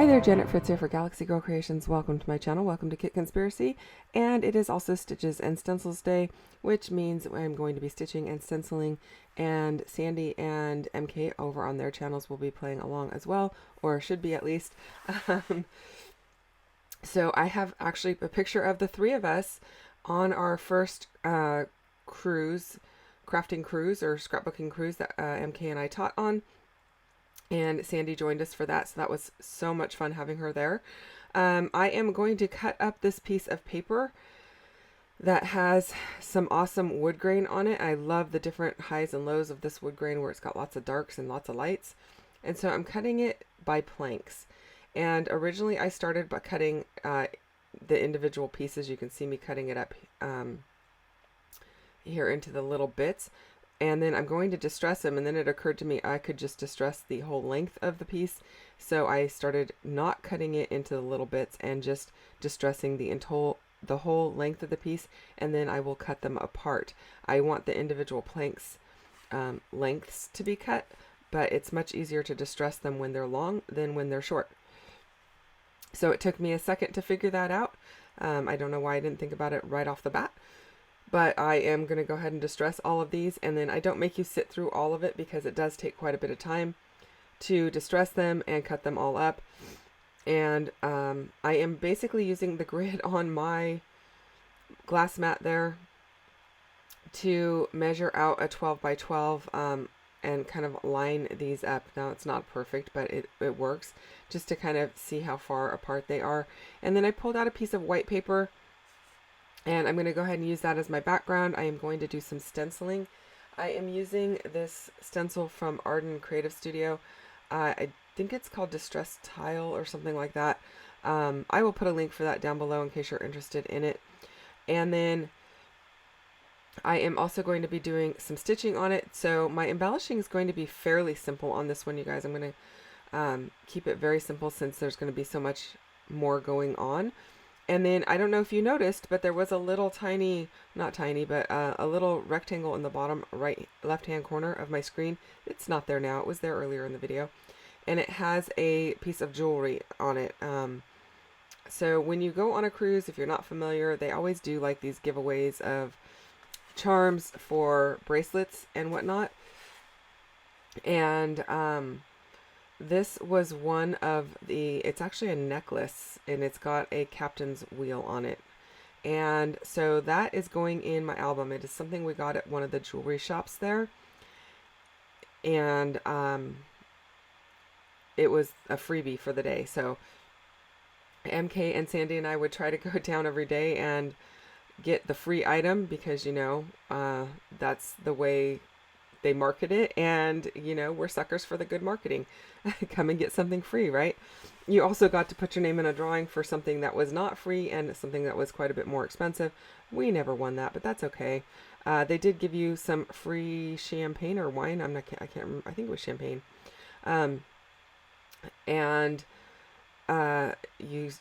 there, Janet Fritz here for Galaxy Girl Creations. Welcome to my channel. Welcome to Kit Conspiracy. And it is also Stitches and Stencils Day, which means I'm going to be stitching and stenciling, and Sandie and MK over on their channels will be playing along as well, or should be at least. Um, so I have actually a picture of the three of us on our first cruise, crafting cruise or scrapbooking cruise that MK and I taught on. And Sandie joined us for that, so that was so much fun having her there. I am going to cut up this piece of paper that has some awesome wood grain on it. I love the different highs and lows of this wood grain where it's got lots of darks and lots of lights. And so I'm cutting it by planks. And originally I started by cutting the individual pieces. You can see me cutting it up here into the little bits. And then I'm going to distress them, and then it occurred to me I could just distress the whole length of the piece. So I started not cutting it into the little bits and just distressing the whole length of the piece, and then I will cut them apart. I want the individual planks lengths to be cut, but it's much easier to distress them when they're long than when they're short. So it took me a second to figure that out. I don't know why I didn't think about it right off the bat. But I am going to go ahead and distress all of these, and then I don't make you sit through all of it because it does take quite a bit of time to distress them and cut them all up. And I am basically using the grid on my glass mat there to measure out a 12 by 12 and kind of line these up. Now it's not perfect, but it works, just to kind of see how far apart they are. And then I pulled out a piece of white paper, and I'm going to go ahead and use that as my background. I am going to do some stenciling. I am using this stencil from Arden Creative Studio. I think it's called Distress Tile or something like that. I will put a link for that down below in case you're interested in it. And then I am also going to be doing some stitching on it. So my embellishing is going to be fairly simple on this one, you guys. I'm going to keep it very simple since there's going to be so much more going on. And then, I don't know if you noticed, but there was a little tiny, not tiny, but a little rectangle in the bottom left-hand corner of my screen. It's not there now. It was there earlier in the video. And it has a piece of jewelry on it. So when you go on a cruise, if you're not familiar, they always do like these giveaways of charms for bracelets and whatnot. And this was one of it's actually a necklace, and it's got a captain's wheel on it. And so that is going in my album. It is something we got at one of the jewelry shops there. And it was a freebie for the day. So MK and Sandie and I would try to go down every day and get the free item because, you know, that's the way they market it, and you know, we're suckers for the good marketing. Come and get something free, right? You also got to put your name in a drawing for something that was not free and something that was quite a bit more expensive. We never won that, but that's okay. They did give you some free champagne or wine. I can't remember. I think it was champagne. And you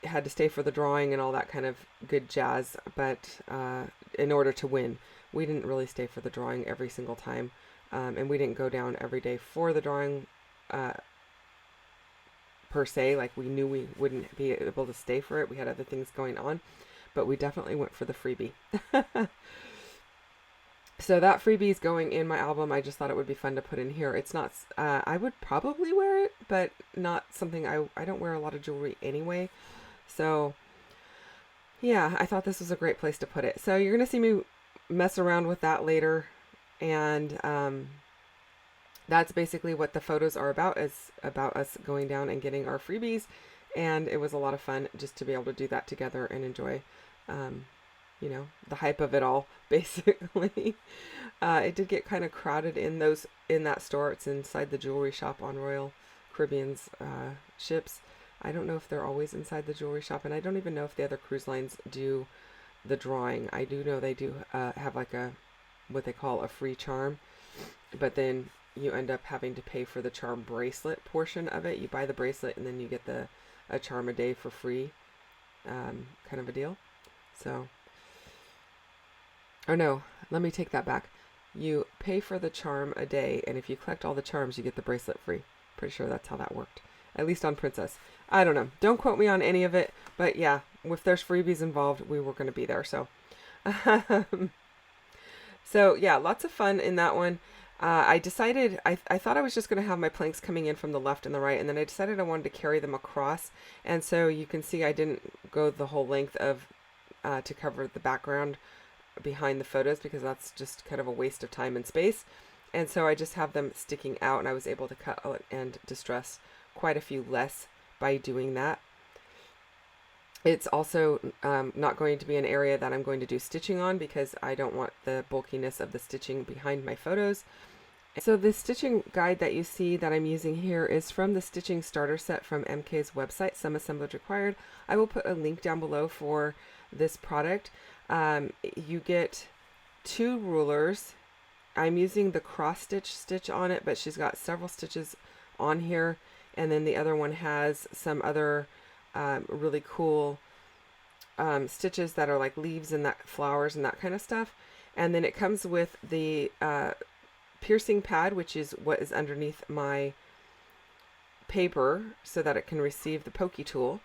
had to stay for the drawing and all that kind of good jazz, but in order to win. We didn't really stay for the drawing every single time, and we didn't go down every day for the drawing per se. Like, we knew we wouldn't be able to stay for it. We had other things going on, but we definitely went for the freebie. So that freebie is going in my album. I just thought it would be fun to put in here. It's not, I would probably wear it, but not something, I don't wear a lot of jewelry anyway. So yeah, I thought this was a great place to put it. So you're going to see me mess around with that later, and that's basically what the photos are about, is about us going down and getting our freebies. And it was a lot of fun just to be able to do that together and enjoy you know, the hype of it all, basically. It did get kind of crowded in that store. It's inside the jewelry shop on Royal Caribbean's ships. I don't know if they're always inside the jewelry shop, and I don't even know if the other cruise lines do the drawing. I do know they do have like what they call a free charm, but then you end up having to pay for the charm bracelet portion of it. You buy the bracelet and then you get a charm a day for free, kind of a deal. So, or no, let me take that back. You pay for the charm a day, and if you collect all the charms, you get the bracelet free. Pretty sure that's how that worked. at least on Princess. I don't know. Don't quote me on any of it, but yeah, if there's freebies involved, we were going to be there. So, so yeah, lots of fun in that one. I decided, I thought I was just going to have my planks coming in from the left and the right, and then I decided I wanted to carry them across. And so you can see I didn't go the whole length of to cover the background behind the photos, because that's just kind of a waste of time and space. And so I just have them sticking out, and I was able to cut and distress quite a few less by doing that. It's also not going to be an area that I'm going to do stitching on, because I don't want the bulkiness of the stitching behind my photos. So the stitching guide that you see that I'm using here is from the stitching starter set from MK's website, Some Assemblage Required. I will put a link down below for this product. You get 2 rulers. I'm using the cross stitch on it, but she's got several stitches on here, and then the other one has some other really cool stitches that are like leaves and that flowers and that kind of stuff. And then it comes with the piercing pad, which is what is underneath my paper so that it can receive the pokey tool.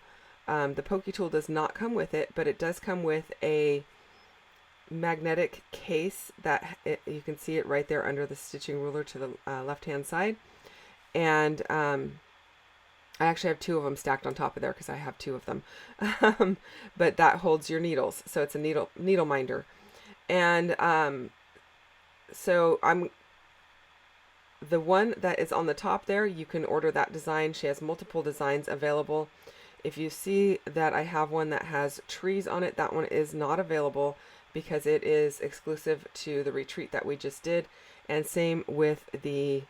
The pokey tool does not come with it, but it does come with a magnetic case that you can see it right there under the stitching ruler to the left hand side. And I actually have 2 of them stacked on top of there because I have 2 of them. But that holds your needles, so it's a needle minder. And so the one that is on the top there, you can order that design. She has multiple designs available. If you see that I have one that has trees on it, that one is not available because it is exclusive to the retreat that we just did. And same with the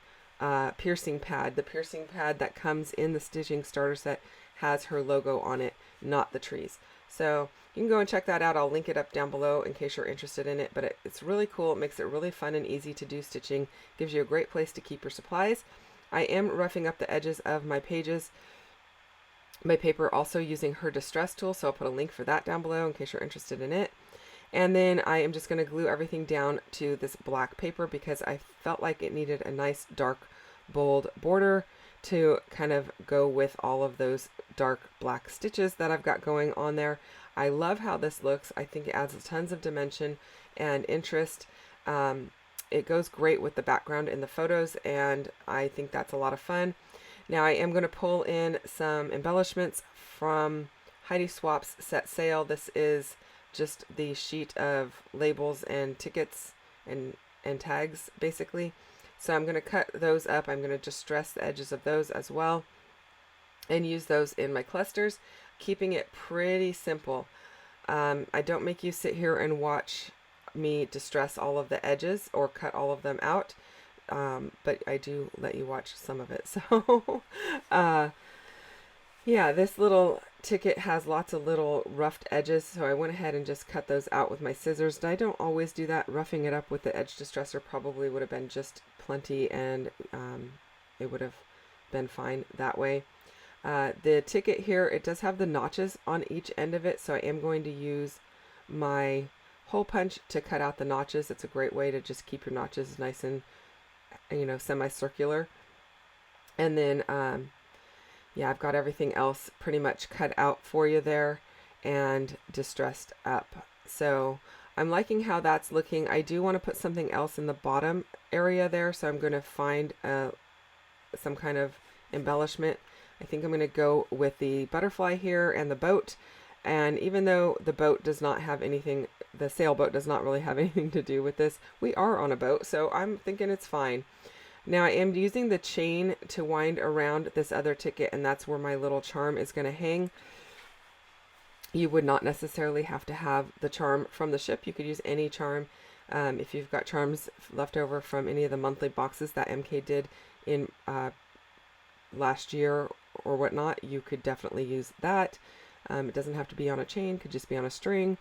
piercing pad. The piercing pad that comes in the stitching starter set has her logo on it, not the trees. So you can go and check that out. I'll link it up down below in case you're interested in it, but it's really cool. It makes it really fun and easy to do stitching. Gives you a great place to keep your supplies. I am roughing up the edges of my pages, my paper, also using her distress tool, so I'll put a link for that down below in case you're interested in it. And then I am just going to glue everything down to this black paper because I felt like it needed a nice dark bold border to kind of go with all of those dark black stitches that I've got going on there. I love how this looks. I think it adds tons of dimension and interest. It goes great with the background in the photos, and I think that's a lot of fun. Now I am going to pull in some embellishments from Heidi Swap's Set Sail. This is just the sheet of labels and tickets and tags basically. So I'm going to cut those up. I'm going to distress the edges of those as well and use those in my clusters, keeping it pretty simple. I don't make you sit here and watch me distress all of the edges or cut all of them out, but I do let you watch some of it. So yeah, this little ticket has lots of little roughed edges, so I went ahead and just cut those out with my scissors. And I don't always do that. Roughing it up with the edge distresser probably would have been just plenty, and it would have been fine that way. The ticket here, it does have the notches on each end of it, so I am going to use my hole punch to cut out the notches. It's a great way to just keep your notches nice and, you know, semicircular. And then yeah, I've got everything else pretty much cut out for you there and distressed up. So I'm liking how that's looking. I do want to put something else in the bottom area there, so I'm going to find some kind of embellishment. I think I'm going to go with the butterfly here and the boat. And even though the boat does not have anything, the sailboat does not really have anything to do with this, we are on a boat, so I'm thinking it's fine. Now I am using the chain to wind around this other ticket, and that's where my little charm is going to hang. You would not necessarily have to have the charm from the ship. You could use any charm. If you've got charms left over from any of the monthly boxes that MK did in last year or whatnot, you could definitely use that. It doesn't have to be on a chain, could just be on a string.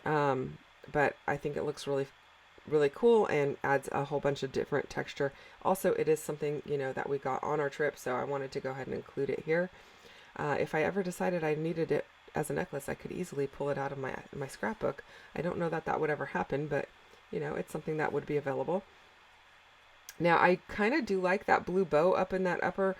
But I think it looks really cool and adds a whole bunch of different texture. Also, it is something, you know, that we got on our trip, so I wanted to go ahead and include it here. If I ever decided I needed it as a necklace, I could easily pull it out of my scrapbook. I don't know that that would ever happen, but you know, it's something that would be available. Now I kind of do like that blue bow up in that upper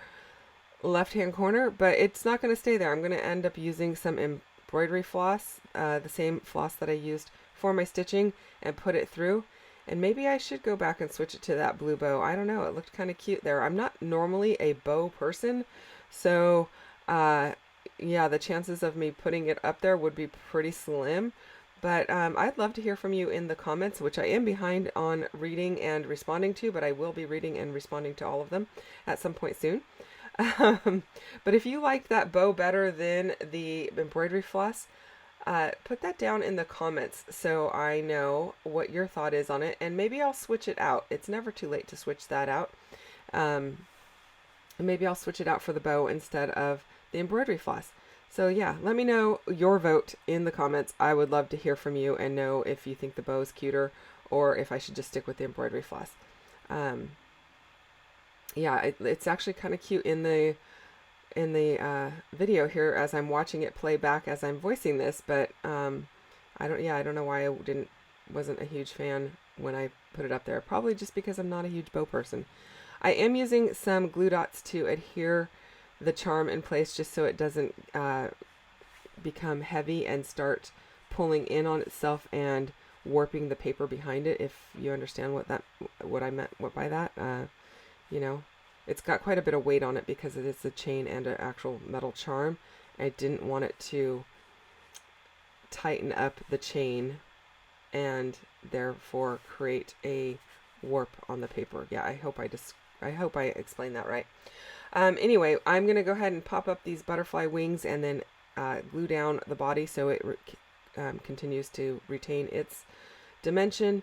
left-hand corner, but it's not going to stay there. I'm going to end up using some embroidery floss, the same floss that I used for my stitching, and put it through. And maybe I should go back and switch it to that blue bow. I don't know. It looked kind of cute there. I'm not normally a bow person, so yeah, the chances of me putting it up there would be pretty slim. But I'd love to hear from you in the comments, which I am behind on reading and responding to, but I will be reading and responding to all of them at some point soon. But if you liked that bow better than the embroidery floss, put that down in the comments so I know what your thought is on it, and maybe I'll switch it out. It's never too late to switch that out. Maybe I'll switch it out for the bow instead of the embroidery floss. So yeah, let me know your vote in the comments. I would love to hear from you and know if you think the bow is cuter or if I should just stick with the embroidery floss. Yeah, it's actually kind of cute in the video here as I'm watching it play back as I'm voicing this, but I don't know why I wasn't a huge fan when I put it up there. Probably just because I'm not a huge bow person. I am using some glue dots to adhere the charm in place just so it doesn't become heavy and start pulling in on itself and warping the paper behind it, if you understand what I meant by that. You know, it's got quite a bit of weight on it because it is a chain and an actual metal charm. I didn't want it to tighten up the chain and therefore create a warp on the paper. Yeah, I hope I explained that right. Anyway, I'm going to go ahead and pop up these butterfly wings and then glue down the body so it continues to retain its dimension.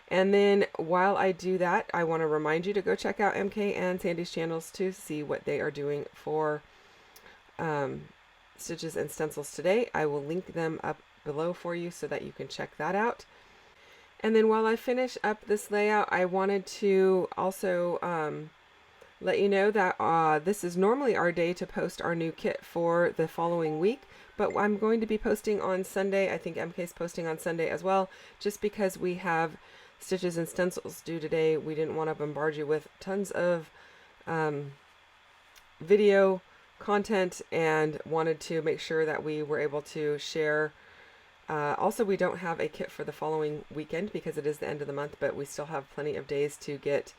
And then while I do that, I want to remind you to go check out MK and Sandie's channels to see what they are doing for Stitches and Stencils today. I will link them up below for you so that you can check that out. And then while I finish up this layout, I wanted to also let you know that this is normally our day to post our new kit for the following week, but I'm going to be posting on Sunday. I think MK's posting on Sunday as well, just because we have Stitches and Stencils due today. We didn't want to bombard you with tons of video content and wanted to make sure that we were able to share. Also, we don't have a kit for the following weekend because it is the end of the month, but we still have plenty of days to get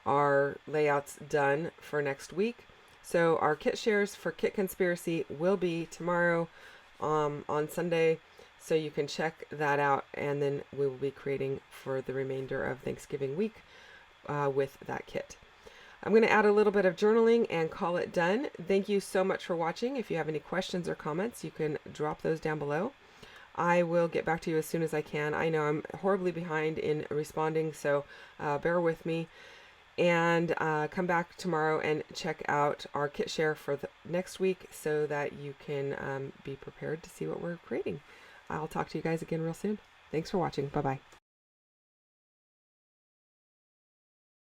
our layouts done for next week. So our kit shares for Kit Conspiracy will be tomorrow on Sunday, so you can check that out, and then we will be creating for the remainder of Thanksgiving week with that kit. I'm going to add a little bit of journaling and call it done. Thank you so much for watching. If you have any questions or comments, you can drop those down below. I will get back to you as soon as I can. I know I'm horribly behind in responding, so bear with me. And come back tomorrow and check out our kit share for the next week so that you can be prepared to see what we're creating. I'll talk to you guys again real soon. Thanks for watching. Bye-bye.